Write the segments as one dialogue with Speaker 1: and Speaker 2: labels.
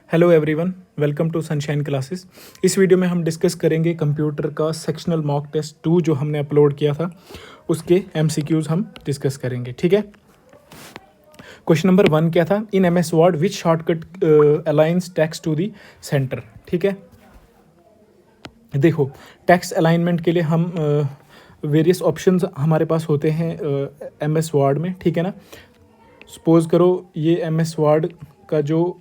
Speaker 1: Hello everyone, welcome to Sunshine Classes. इस वीडियो में हम डिस्कस करेंगे कंप्यूटर का सेक्शनल मॉक टेस्ट 2 जो हमने अपलोड किया था, उसके एमसीक्यूज हम डिस्कस करेंगे। ठीक है। क्वेश्चन नंबर 1 क्या था? In MS Word which shortcut aligns text to the centre. ठीक है। देखो, टेक्स्ट अलाइनमेंट के लिए हम वेरियस ऑप्शंस हमारे पास होते हैं एमएस वर्ड में। ठीक है ना। सपोज करो ये एमएस वर्ड का जो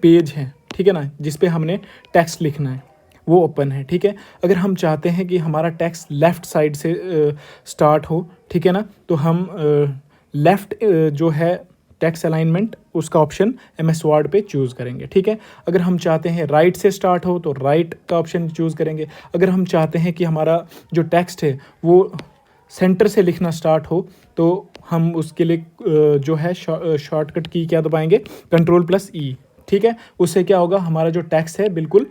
Speaker 1: पेज है, ठीक है ना, जिस पे हमने टेक्स्ट लिखना है वो ओपन है। ठीक है। अगर हम चाहते हैं कि हमारा टेक्स्ट लेफ़्ट साइड से स्टार्ट हो, ठीक है ना, तो हम लेफ़्ट जो है टेक्स्ट अलाइनमेंट उसका ऑप्शन एमएस वर्ड पे चूज़ करेंगे। ठीक है। अगर हम चाहते हैं राइट से स्टार्ट हो तो राइट का ऑप्शन चूज़ करेंगे। अगर हम चाहते हैं कि हमारा जो टेक्स्ट है वो सेंटर से लिखना स्टार्ट हो तो हम उसके लिए जो है शॉर्टकट की क्या दबाएंगे, Ctrl+E। ठीक है। उससे क्या होगा, हमारा जो टेक्स्ट है बिल्कुल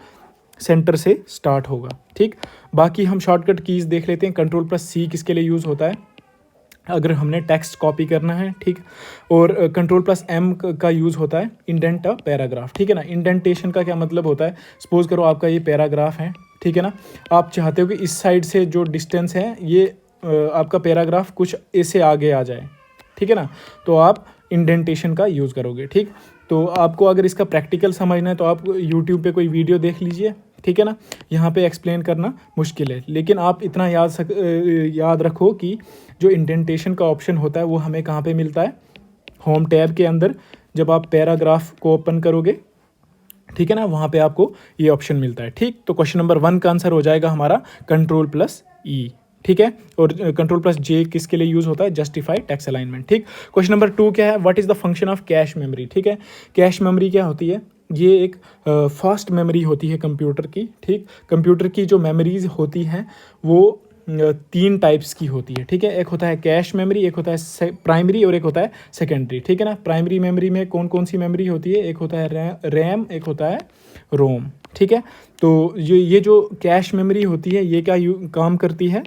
Speaker 1: सेंटर से स्टार्ट होगा। ठीक। बाकी हम शॉर्टकट कीज़ देख लेते हैं। Ctrl+C किसके लिए यूज़ होता है? अगर हमने टेक्स्ट कॉपी करना है। ठीक। और Ctrl+M का यूज़ होता है इंडेंट अ पैराग्राफ। ठीक है ना। इंडेंटेशन का क्या मतलब होता है? सपोज करो आपका ये पैराग्राफ है, ठीक है ना, आप चाहते हो कि इस साइड से जो डिस्टेंस है ये आपका पैराग्राफ कुछ ऐसे आगे आ जाए। ठीक है ना। तो आप इंडेंटेशन का यूज़ करोगे। ठीक। तो आपको अगर इसका प्रैक्टिकल समझना है तो आप यूट्यूब पे कोई वीडियो देख लीजिए। ठीक है ना। यहाँ पे एक्सप्लेन करना मुश्किल है, लेकिन आप इतना याद रखो कि जो इंडेंटेशन का ऑप्शन होता है वो हमें कहाँ पे मिलता है? होम टैब के अंदर जब आप पैराग्राफ को ओपन करोगे, ठीक है ना, वहाँ पे आपको ये ऑप्शन मिलता है। ठीक। तो क्वेश्चन नंबर 1 का आंसर हो जाएगा हमारा Ctrl+E। ठीक है। और Ctrl+J किसके लिए यूज़ होता है? Justify text alignment. ठीक। क्वेश्चन नंबर 2 क्या है? What is the function of cache memory. ठीक है। कैश मेमोरी क्या होती है? ये एक फास्ट मेमोरी होती है कंप्यूटर की। ठीक। कंप्यूटर की जो मेमोरीज होती हैं वो 3 टाइप्स की होती है। ठीक है। एक होता है कैश मेमोरी, एक होता है प्राइमरी और एक होता है सेकेंडरी। ठीक है ना। प्राइमरी मेमोरी में कौन कौन सी मेमोरी होती है? एक होता है रैम, एक होता है रोम। ठीक है। तो ये जो कैश मेमोरी होती है ये क्या काम करती है?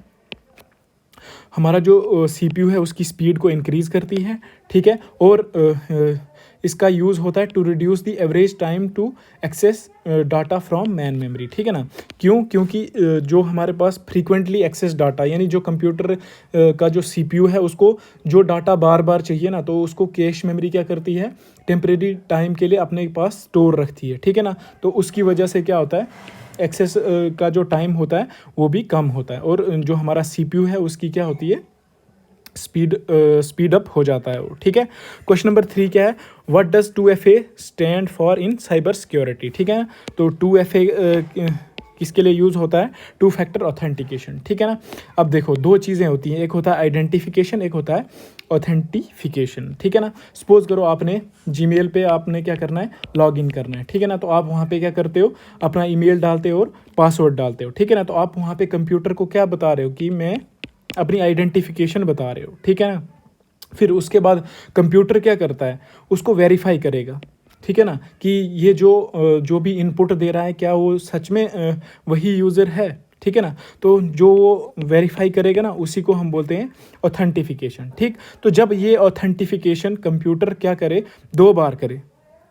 Speaker 1: हमारा जो सीपीयू है उसकी स्पीड को इंक्रीज़ करती है। ठीक है। और इसका यूज़ होता है to reduce the average time to access data from main memory. ठीक है ना। क्यों? क्योंकि जो हमारे पास फ्रीक्वेंटली एक्सेस डाटा, यानी जो कंप्यूटर का जो सीपीयू है उसको जो डाटा बार बार चाहिए ना, तो उसको कैश मेमोरी क्या करती है? टेम्परेरी टाइम के लिए अपने पास स्टोर रखती है। ठीक है ना। तो उसकी वजह से क्या होता है, एक्सेस का जो टाइम होता है वो भी कम होता है, और जो हमारा सीपीयू है उसकी क्या होती है? स्पीड अप हो जाता है वो। ठीक है। क्वेश्चन नंबर 3 क्या है? What does 2FA stand for in cyber security. ठीक है। तो 2FA किसके लिए यूज़ होता है? 2 फैक्टर ऑथेंटिकेशन। ठीक है ना। अब देखो, 2 चीज़ें होती हैं, एक होता है आइडेंटिफिकेशन, एक होता है ऑथेंटिफिकेशन। ठीक है ना। सपोज करो आपने जीमेल पे आपने क्या करना है? लॉगिन करना है। ठीक है ना। तो आप वहाँ पे क्या करते हो? अपना ईमेल डालते हो और पासवर्ड डालते हो। ठीक है ना। तो आप वहाँ पे कंप्यूटर को क्या बता रहे हो कि मैं अपनी आइडेंटिफिकेशन बता रहे हो। ठीक है ना। फिर उसके बाद कंप्यूटर क्या करता है? उसको वेरीफाई करेगा। ठीक है ना, कि ये जो भी इनपुट दे रहा है क्या वो सच में वही यूज़र है। ठीक है ना। तो जो वो वेरीफाई करेगा ना उसी को हम बोलते हैं ऑथेंटिफिकेशन। ठीक। तो जब ये ऑथेंटिफिकेशन कंप्यूटर क्या करे? 2 बार करे,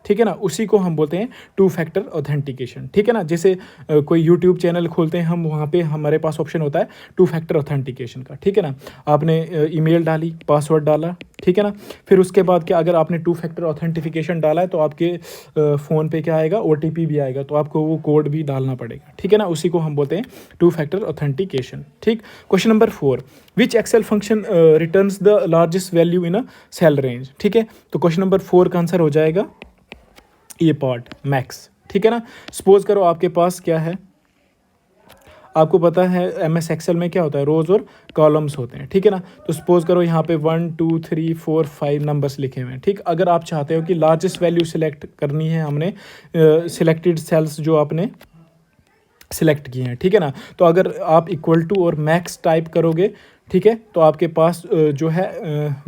Speaker 1: ठीक है ना, उसी को हम बोलते हैं 2 फैक्टर ऑथेंटिकेशन। ठीक है ना। जैसे कोई यूट्यूब चैनल खोलते हैं हम, वहाँ पे हमारे पास ऑप्शन होता है 2 फैक्टर ऑथेंटिकेशन का। ठीक है ना। आपने ईमेल डाली, पासवर्ड डाला, ठीक है ना, फिर उसके बाद क्या, अगर आपने 2 फैक्टर ऑथेंटिकेशन डाला है तो आपके फ़ोन पे क्या आएगा? OTP भी आएगा, तो आपको वो कोड भी डालना पड़ेगा। ठीक है ना। उसी को हम बोलते हैं 2 फैक्टर ऑथेंटिकेशन। ठीक। Question number 4, which Excel function returns the largest value in a cell range. ठीक है। तो क्वेश्चन नंबर 4 का आंसर हो जाएगा ये पार्ट, मैक्स। ठीक है ना। सपोज करो आपके पास क्या है, आपको पता है MS एक्सेल में क्या होता है? रोज़ और कॉलम्स होते हैं। ठीक है ना। तो सपोज करो यहाँ पे 1 2 3 4 5 नंबर्स लिखे हुए हैं। ठीक। अगर आप चाहते हो कि लार्जेस्ट वैल्यू सिलेक्ट करनी है, हमने सिलेक्टेड सेल्स जो आपने सिलेक्ट किए हैं। ठीक है ना। तो अगर आप इक्वल टू और मैक्स टाइप करोगे, ठीक है, तो आपके पास जो है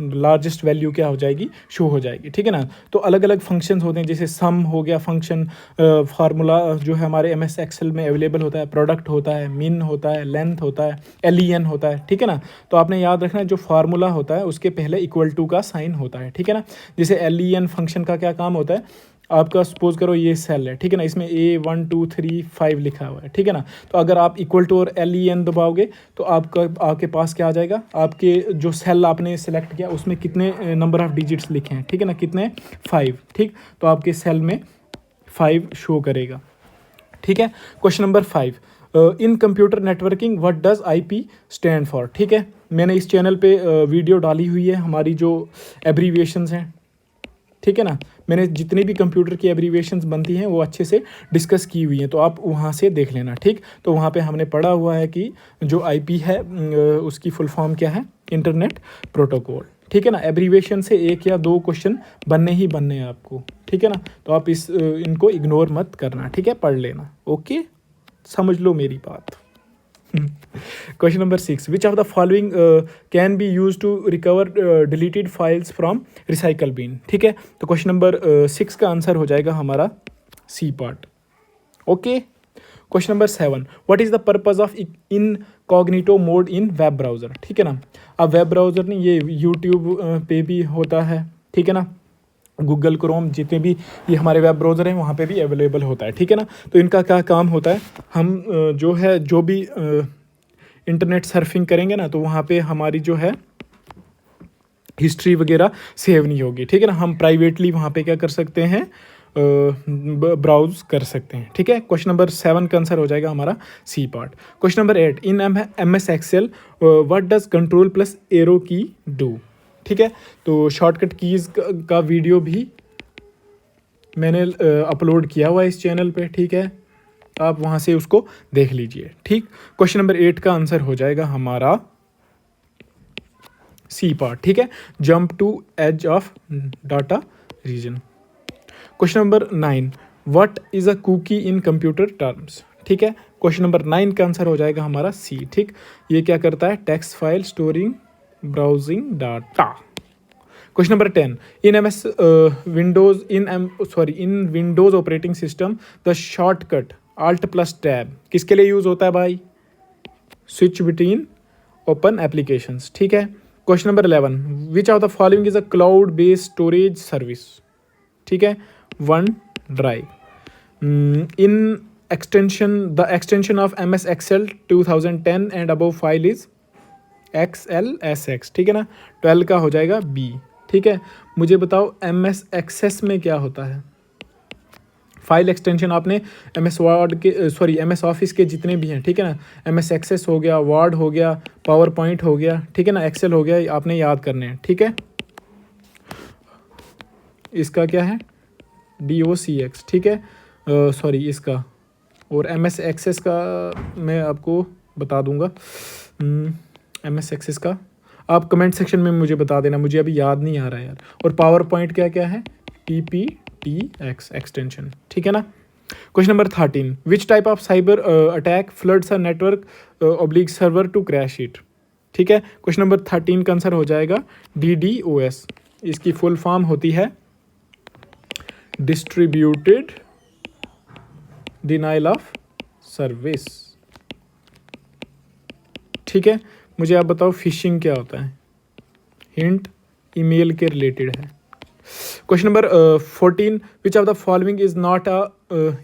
Speaker 1: लार्जेस्ट वैल्यू क्या हो जाएगी? शो हो जाएगी। ठीक है ना। तो अलग अलग फंक्शंस होते हैं, जैसे सम हो गया फंक्शन, फार्मूला जो है हमारे MS एक्सेल में अवेलेबल होता है, प्रोडक्ट होता है, मिन होता है, लेंथ होता है, LEN होता है। ठीक है ना। तो आपने याद रखना है जो फार्मूला होता है उसके पहले इक्वल टू का साइन होता है। ठीक है ना। जैसे LEN फंक्शन का क्या काम होता है? आपका सपोज करो ये सेल है, ठीक है ना, इसमें A 1 2 3 5 लिखा हुआ है, ठीक है ना। तो अगर आप इक्वल टू और LEN दबाओगे तो आपके पास क्या आ जाएगा, आपके जो सेल आपने सेलेक्ट किया उसमें कितने नंबर ऑफ डिजिट्स लिखे हैं, ठीक है ना, कितने 5, ठीक। तो आपके सेल में 5 शो करेगा, ठीक है। Question number 5, in computer networking what does IP stand for, ठीक है। मैंने इस चैनल पे वीडियो डाली हुई है हमारी जो एब्रीविएशंस हैं, ठीक है ना। मैंने जितनी भी कंप्यूटर की एब्रीविएशंस बनती हैं वो अच्छे से डिस्कस की हुई हैं, तो आप वहाँ से देख लेना, ठीक। तो वहाँ पे हमने पढ़ा हुआ है कि जो IP है उसकी फुल फॉर्म क्या है, इंटरनेट प्रोटोकॉल, ठीक है ना। एब्रीविएशन से 1 या 2 क्वेश्चन बनने ही बनने हैं आपको, ठीक है ना। तो आप इनको इग्नोर मत करना, ठीक है, पढ़ लेना, ओके, समझ लो मेरी बात। Question number 6, which of the following can be use to recover deleted files from recycle bin, ठीक है। तो क्वेश्चन नंबर 6 का आंसर हो जाएगा हमारा C part, okay. Question number 7, what is the purpose of incognito mode in web browser, ठीक है ना। अब वेब ब्राउज़र नहीं, ये यूट्यूब पे भी होता है, ठीक है ना, गूगल क्रोम, जितने भी ये हमारे वेब ब्राउज़र हैं वहाँ पे भी अवेलेबल होता है, ठीक है ना। तो इनका क्या काम होता है, हम जो भी इंटरनेट सर्फिंग करेंगे ना, तो वहाँ पे हमारी जो है हिस्ट्री वगैरह सेव नहीं होगी, ठीक है ना। हम प्राइवेटली वहाँ पे क्या कर सकते हैं, ब्राउज कर सकते हैं, ठीक है। क्वेश्चन नंबर 7 का आंसर हो जाएगा हमारा C part. Question number 8, in MS Excel what does control plus arrow की डू, ठीक है। तो शॉर्टकट कीज़ का वीडियो भी मैंने अपलोड किया हुआ है इस चैनल पे, ठीक है, आप वहाँ से उसको देख लीजिए, ठीक। क्वेश्चन नंबर 8 का आंसर हो जाएगा हमारा C पार्ट, ठीक है, jump to edge of data region. Question number 9, what is a cookie in computer terms, ठीक है। क्वेश्चन नंबर 9 का आंसर हो जाएगा हमारा C, ठीक। ये क्या करता है, text file storing browsing data. Question number 10, in Windows operating system the shortcut Alt+Tab किसके लिए यूज होता है भाई, स्विच बिटवीन ओपन एप्लीकेशंस, ठीक है। Question number 11, which of the following is a cloud based storage service, ठीक है, OneDrive। In the extension of MS Excel 2010 and above file is XLSX, ठीक है ना। 12 का हो जाएगा B, ठीक है। मुझे बताओ MS Access में क्या होता है, फाइल एक्सटेंशन आपने MS ऑफिस के जितने भी हैं, ठीक है ना, MS Access हो गया, वर्ड हो गया, पावर पॉइंट हो गया, ठीक है ना, एक्सेल हो गया, आपने याद करने हैं, ठीक है। इसका क्या है, DOCX, ठीक है, इसका, और MS Access का मैं आपको बता दूंगा, MS Access का आप कमेंट सेक्शन में मुझे बता देना, मुझे अभी याद नहीं आ रहा है यार। और पावर पॉइंट क्या क्या है, PPTX एक्सटेंशन, ठीक है ना। Question number 13, which type of cyber attack floods a network oblique server to crash it, ठीक है। क्वेश्चन नंबर 13 का आंसर हो जाएगा DDoS। इसकी फुल फॉर्म होती है डिस्ट्रीब्यूटेड डिनाइल ऑफ सर्विस, ठीक है। मुझे आप बताओ फिशिंग क्या होता है, हिंट ईमेल के रिलेटेड है। Question number 14, which of the following is not a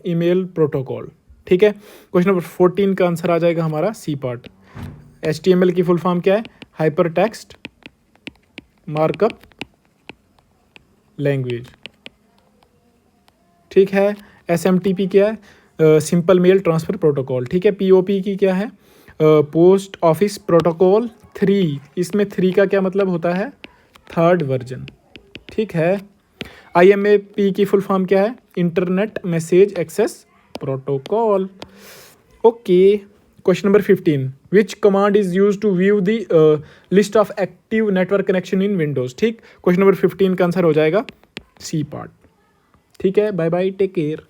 Speaker 1: email protocol, ठीक है। क्वेश्चन नंबर 14 का आंसर आ जाएगा हमारा C पार्ट। HTML की फुल फॉर्म क्या है, हाइपर टेक्स्ट मार्कअप लैंग्वेज, ठीक है। SMTP क्या है, सिंपल मेल ट्रांसफ़र प्रोटोकॉल, ठीक है। POP की क्या है, पोस्ट ऑफिस प्रोटोकॉल 3, इसमें 3 का क्या मतलब होता है, 3rd वर्जन, ठीक है। IMAP की फुल फॉर्म क्या है, internet message access protocol, okay. Question number 15, which command is use to view the list of active network connection in Windows, ठीक। क्वेश्चन नंबर 15 का आंसर हो जाएगा C पार्ट, ठीक है। Bye bye, take care.